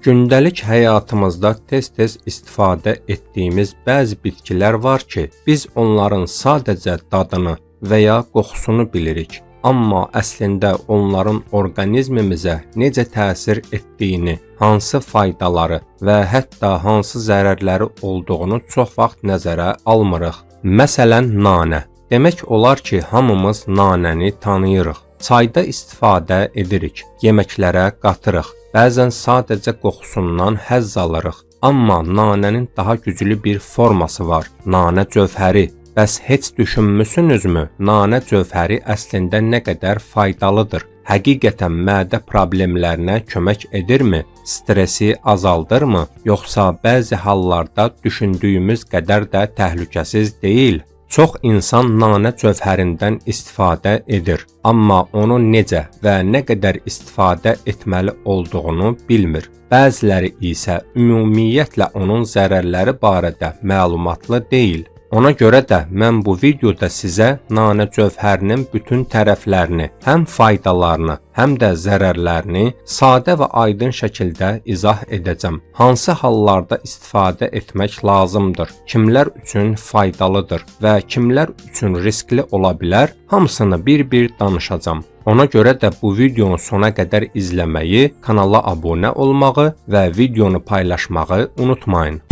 Gündəlik həyatımızda tez-tez istifadə etdiyimiz bəzi bitkilər var ki, biz onların sadəcə dadını və ya qoxusunu bilirik. Amma əslində onların orqanizmimizə necə təsir etdiyini, hansı faydaları və hətta hansı zərərləri olduğunu çox vaxt nəzərə almırıq. Məsələn, nanə. Demək olar ki, hamımız nanəni tanıyırıq. Çayda istifadə edirik, yeməklərə qatırıq. Bəzən sadəcə qoxusundan həzz alırıq. Amma nanənin daha güclü bir forması var. Nanə cövhəri. Bəs heç düşünmüsünüzmü? Nanə cövhəri əslində nə qədər faydalıdır? Həqiqətən mədə problemlərinə kömək edirmi? Stresi azaldırmı? Yoxsa bəzi hallarda düşündüyümüz qədər də təhlükəsiz deyil? Çox insan nanə cövhərindən istifadə edir, amma onu necə və nə qədər istifadə etməli olduğunu bilmir. Bəziləri isə ümumiyyətlə onun zərərləri barədə məlumatlı deyil. Ona görə də mən bu videoda sizə nanə cövhərinin bütün tərəflərini, həm faydalarını, həm də zərərlərini sadə və aydın şəkildə izah edəcəm. Hansı hallarda istifadə etmək lazımdır, kimlər üçün faydalıdır və kimlər üçün riskli ola bilər, hamısını bir-bir danışacağım. Ona görə də bu videonu sona qədər izləməyi, kanala abunə olmağı və videonu paylaşmağı unutmayın.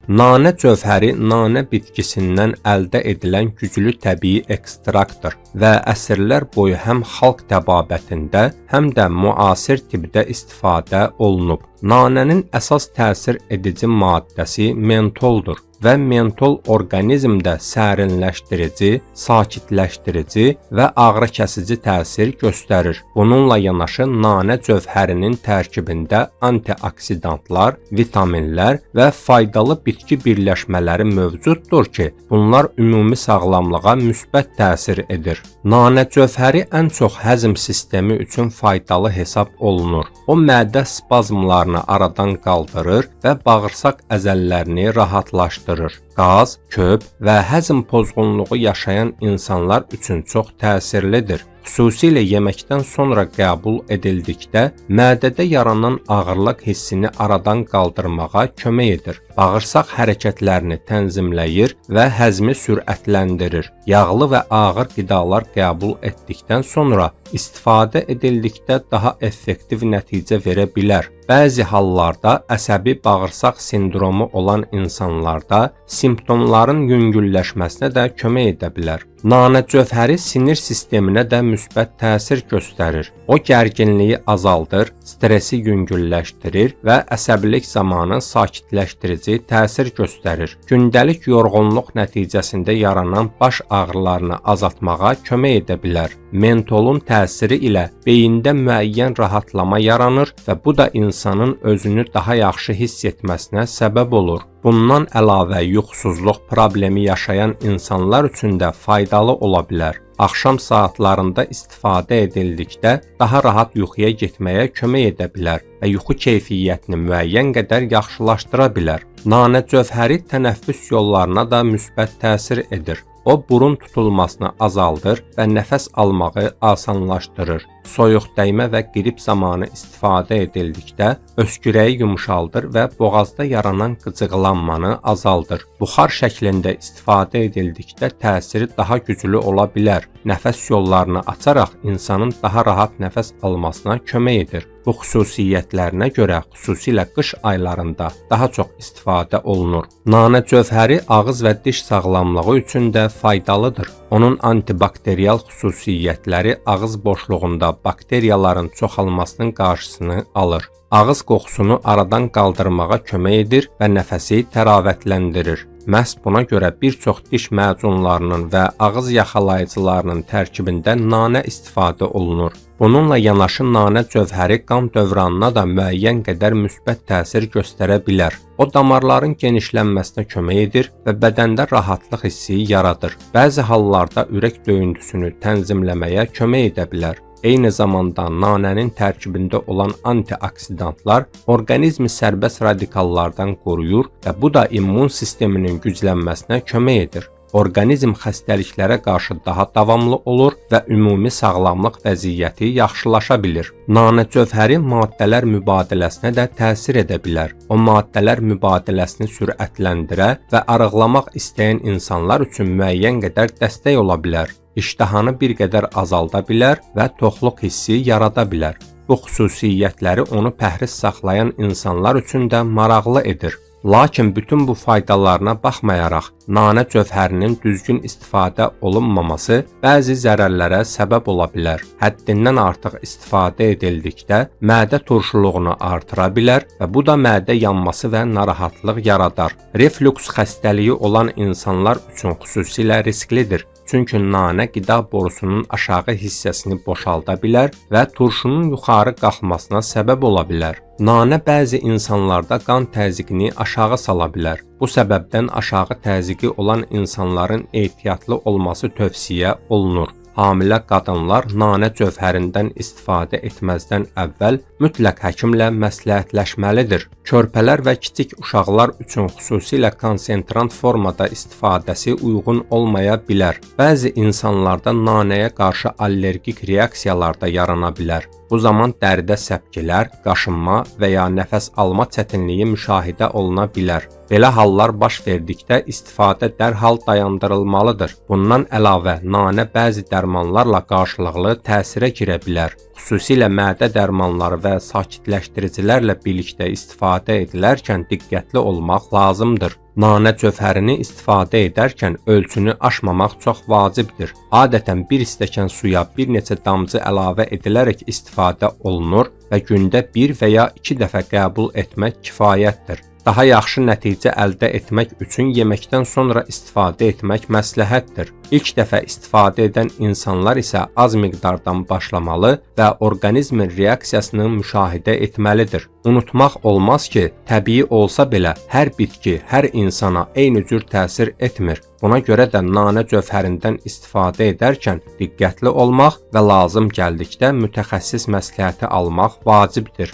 Nanə cövhəri nanə bitkisindən əldə edilən güclü təbii ekstraktdır və əsrlər boyu həm xalq təbabətində, həm də müasir tibbdə istifadə olunub. Nanənin əsas təsir edici maddəsi mentoldur və mentol orqanizmdə sərinləşdirici, sakitləşdirici və ağrı-kəsici təsir göstərir. Bununla yanaşı nanə cövhərinin tərkibində antioksidantlar, vitaminlər və faydalı bitki birləşmələri mövcuddur ki, bunlar ümumi sağlamlığa müsbət təsir edir. Nanə cövhəri ən çox həzm sistemi üçün faydalı hesab olunur. O mədə spazmlarını aradan qaldırır və bağırsaq əzəllərini rahatlaşdırır. Qaz, köp və həzm pozğunluğu yaşayan insanlar üçün çox təsirlidir. Xüsusilə yeməkdən sonra qəbul edildikdə mədədə yaranan ağırlıq hissini aradan qaldırmağa kömək edir. Bağırsaq hərəkətlərini tənzimləyir və həzmi sürətləndirir. Yağlı və ağır qidalar qəbul etdikdən sonra istifadə edildikdə daha effektiv nəticə verə bilər. Bəzi hallarda əsəbi bağırsaq sindromu olan insanlarda simptomların yüngülləşməsinə də kömək edə bilər. Nanə cövhəri sinir sisteminə də müsbət təsir göstərir. O gərginliyi azaldır, stresi yüngülləşdirir və əsəbilik zamanı sakitləşdirici təsir göstərir. Gündəlik yorğunluq nəticəsində yaranan baş ağrılarını azaltmağa kömək edə bilər. Mentolun təsiri ilə beyində müəyyən rahatlama yaranır və bu da insanın özünü daha yaxşı hiss etməsinə səbəb olur. Bundan əlavə yuxusuzluq problemi yaşayan insanlar üçün də faydalı ola bilər. Axşam saatlarında istifadə edildikdə daha rahat yuxuya getməyə kömək edə bilər və yuxu keyfiyyətini müəyyən qədər yaxşılaşdıra bilər. Nanə cövhəri tənəffüs yollarına da müsbət təsir edir. O, burun tutulmasını azaldır və nəfəs almağı asanlaşdırır. Soyuq dəymə və qrip zamanı istifadə edildikdə öskürəyi yumşaldır və boğazda yaranan qıcıqlanmanı azaldır. Buxar şəklində istifadə edildikdə təsiri daha güclü ola bilər. Nəfəs yollarını açaraq insanın daha rahat nəfəs almasına kömək edir. Bu xüsusiyyətlərinə görə xüsusilə qış aylarında daha çox istifadə olunur. Nanə cövhəri ağız və diş sağlamlığı üçün də faydalıdır. Onun antibakterial xüsusiyyətləri ağız boşluğunda bakteriyaların çoxalmasının qarşısını alır. Ağız qoxusunu aradan qaldırmağa kömək edir və nəfəsi təravətləndirir. Məhz buna görə bir çox diş macunlarının və ağız yaxalayıcılarının tərkibində nanə istifadə olunur. Bununla yanaşı nanə cövhəri qan dövranına da müəyyən qədər müsbət təsir göstərə bilər. O, damarların genişlənməsinə kömək edir və bədəndə rahatlıq hissi yaradır. Bəzi hallarda ürək döyüntüsünü tənzimləməyə kömək edə bilər. Eyni zamanda nanənin tərkibində olan antioksidantlar orqanizmi sərbəst radikallardan qoruyur və bu da immun sisteminin güclənməsinə kömək edir. Orqanizm xəstəliklərə qarşı daha davamlı olur və ümumi sağlamlıq vəziyyəti yaxşılaşa bilir. Nanə cövhəri maddələr mübadiləsinə də təsir edə bilər. O maddələr mübadiləsini sürətləndirə və arıqlamaq istəyən insanlar üçün müəyyən qədər dəstək ola bilər. İştahanı bir qədər azalda bilər və toxluq hissi yarada bilər. Bu xüsusiyyətləri onu pəhriz saxlayan insanlar üçün də maraqlı edir. Lakin bütün bu faydalarına baxmayaraq, nanə cövhərinin düzgün istifadə olunmaması bəzi zərərlərə səbəb ola bilər. Həddindən artıq istifadə edildikdə mədə turşuluğunu artıra bilər və bu da mədə yanması və narahatlıq yaradar. Reflüks xəstəliyi olan insanlar üçün xüsusilə risklidir. Çünki nanə qida borusunun aşağı hissəsini boşalda bilər və turşunun yuxarı qalxmasına səbəb ola bilər. Nanə bəzi insanlarda qan təzyiqini aşağı sala bilər. Bu səbəbdən aşağı təzyiqi olan insanların ehtiyatlı olması tövsiyə olunur. Hamilə qadınlar nanə cövhərindən istifadə etməzdən əvvəl mütləq həkimlə məsləhətləşməlidir. Körpələr və kiçik uşaqlar üçün xüsusilə konsentrant formada istifadəsi uyğun olmaya bilər. Bəzi insanlarda nanəyə qarşı allergik reaksiyalar da yarana bilər. Bu zaman dəridə səpgilər, qaşınma və ya nəfəs alma çətinliyi müşahidə oluna bilər. Belə hallar baş verdikdə istifadə dərhal dayandırılmalıdır. Bundan əlavə, nanə bəzi dərmanlarla qarşılıqlı təsirə girə bilər. Xüsusilə mədə dərmanları və sakitləşdiricilərlə birlikdə istifadə edilərkən diqqətli olmaq lazımdır. Nanə cövhərini istifadə edərkən ölçünü aşmamaq çox vacibdir. Adətən bir stəkan suya bir neçə damcı əlavə edilərək istifadə olunur və gündə 1 və ya 2 dəfə qəbul etmək kifayətdir. Daha yaxşı nəticə əldə etmək üçün yeməkdən sonra istifadə etmək məsləhətdir. İlk dəfə istifadə edən insanlar isə az miqdardan başlamalı və orqanizmin reaksiyasını müşahidə etməlidir. Unutmaq olmaz ki, təbii olsa belə hər bitki hər insana eyni cür təsir etmir. Buna görə də nanə cövhərindən istifadə edərkən diqqətli olmaq və lazım gəldikdə mütəxəssis məsləhəti almaq vacibdir.